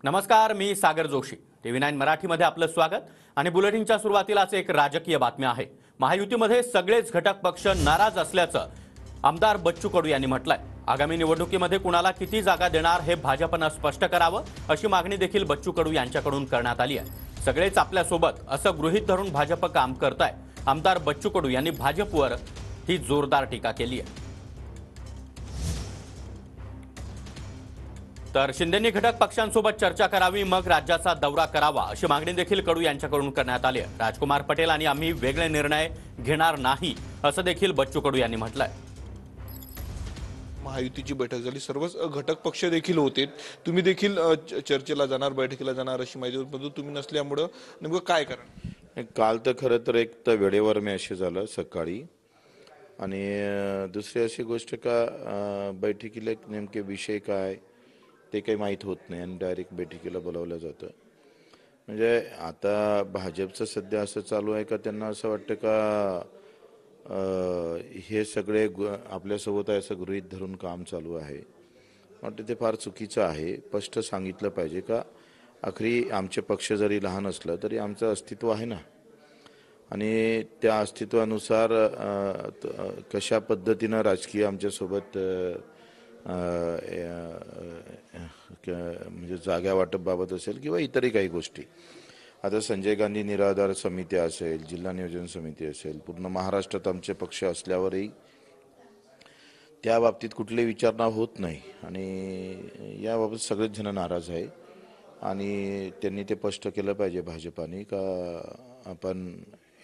नमस्कार, मी सागर जोशी. TV9 मराठीमध्ये आपलं स्वागत. आणि बुलेटिनच्या सुरुवातीलाच एक राजकीय बातमी आहे. महायुतीमध्ये सगळेच घटक पक्ष नाराज असल्याचं आमदार बच्चू कडू यांनी म्हटलंय. आगामी निवडणुकीमध्ये कुणाला किती जागा देणार हे भाजपनं स्पष्ट करावं, अशी मागणी देखील बच्चू कडू यांच्याकडून करण्यात आली आहे. सगळेच आपल्यासोबत असं गृहीत धरून भाजप काम करताय. आमदार बच्चू कडू यांनी भाजपवर ही जोरदार टीका केली आहे. तर शिंदेंनी घटक पक्षांसोबत चर्चा करावी, मग राज्याचा दौरा करावा, अशी मागणी देखील कडू यांच्याकडून करण्यात आली आहे. राजकुमार पटेल आणि आम्ही वेगळे निर्णय घेणार नाही, असं देखील बच्चू कडू यांनी म्हटलंय. महायुतीची बैठक झाली, सर्वच घटक पक्ष देखील होते. तुम्ही देखील चर्चेला जाणार, बैठकीला जाणार अशी माहिती होती, परंतु तुम्ही नसल्यामुळे नेमकं काय करा? काल तर खरं तर एक तर वेळेवर मेसेज आला सकाळी, आणि दुसरी अशी गोष्ट का बैठकीला नेमके विषय काय ते काही माहीत होत नाही आणि डायरेक्ट बैठकीला बोलावलं जातं. म्हणजे आता भाजपचं सध्या असं चालू आहे का त्यांना असं वाटतं का हे सगळे आपल्यासोबत आहे असं गृहीत धरून काम चालू आहे. वाटतं ते फार चुकीचं आहे. स्पष्ट सांगितलं पाहिजे का आखरी आमचे पक्ष जरी लहान असलं तरी आमचं अस्तित्व आहे ना, आणि त्या अस्तित्वानुसार कशा पद्धतीनं राजकीय आमच्यासोबत म्हणजे जागा वाटपबाबत असेल किंवा इतरही काही गोष्टी. आता संजय गांधी निराधार समिती असेल, जिल्हा नियोजन समिती असेल, पूर्ण महाराष्ट्रात आमचे पक्ष असल्यावरही त्या बाबतीत कुठली विचारणा होत नाही, आणि याबाबत सगळेच जण नाराज आहे. आणि त्यांनी ते स्पष्ट केलं पाहिजे भाजपाने का आपण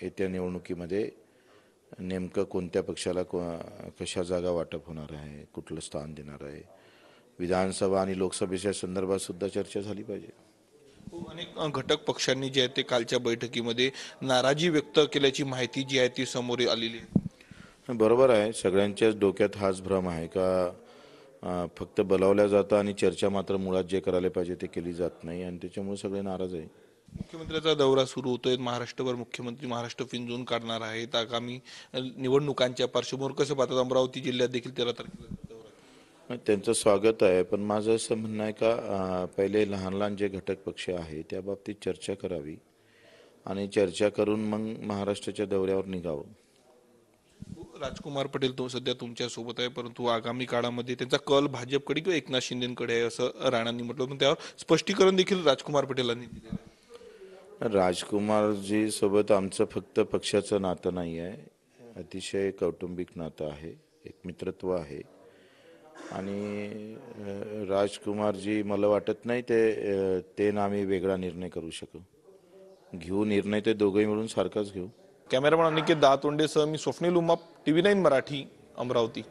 येत्या निवडणुकीमध्ये नेमकं कोणत्या पक्षाला कशा जागा वाटप होणार आहे, कुठलं स्थान देणार आहे. विधानसभा आणि लोकसभेच्या संदर्भात सुद्धा चर्चा झाली पाहिजे. अनेक घटक पक्षांनी जे आहे ते कालच्या बैठकीमध्ये नाराजी व्यक्त केल्याची माहिती जी आहे ती समोर आलेली आहे. बरोबर आहे, सगळ्यांच्याच डोक्यात हाच भ्रम आहे का फक्त बोलावल्या जातं आणि चर्चा मात्र मुळात जे करायला पाहिजे ते केली जात नाही, आणि त्याच्यामुळे सगळे नाराज आहे. मुख्यमंत्र्यांचा दौरा सुरू होतोय, महाराष्ट्रभर मुख्यमंत्री महाराष्ट्र पिंजून काढणार आहेत. आगामी निवडणुकांच्या पार्श्वभूमीवर कसं पाहतात? अमरावती जिल्ह्यात देखील 13 तारखेला दौरा. त्यांचं स्वागत आहे, पण माझं असं म्हणणं आहे का पहिले लहान लहान जे घटक पक्ष आहे त्या बाबतीत चर्चा करावी, आणि चर्चा करून मग महाराष्ट्राच्या दौऱ्यावर निघावं. राजकुमार पटेल तो सध्या तुमच्या सोबत आहे, परंतु आगामी काळामध्ये त्यांचा कल भाजपकडे किंवा एकनाथ शिंदेकडे आहे असं राणांनी म्हटलं, पण त्यावर स्पष्टीकरण देखील राजकुमार पटेलांनी दिलेलं आहे. राजकुमारजी सोबत आमचं फक्त पक्षाचं नातं नाही आहे, अतिशय कौटुंबिक नातं आहे, एक मित्रत्व आहे. आणि राजकुमारजी मला वाटत नाही ते ना आम्ही वेगळा निर्णय करू शकू. घेऊ निर्णय ते दोघंही मिळून सारखाच घेऊ. कॅमेरामॅन अनिकेत दातोंडेसह मी स्वप्नील उमाप, TV9 मराठी, अमरावती.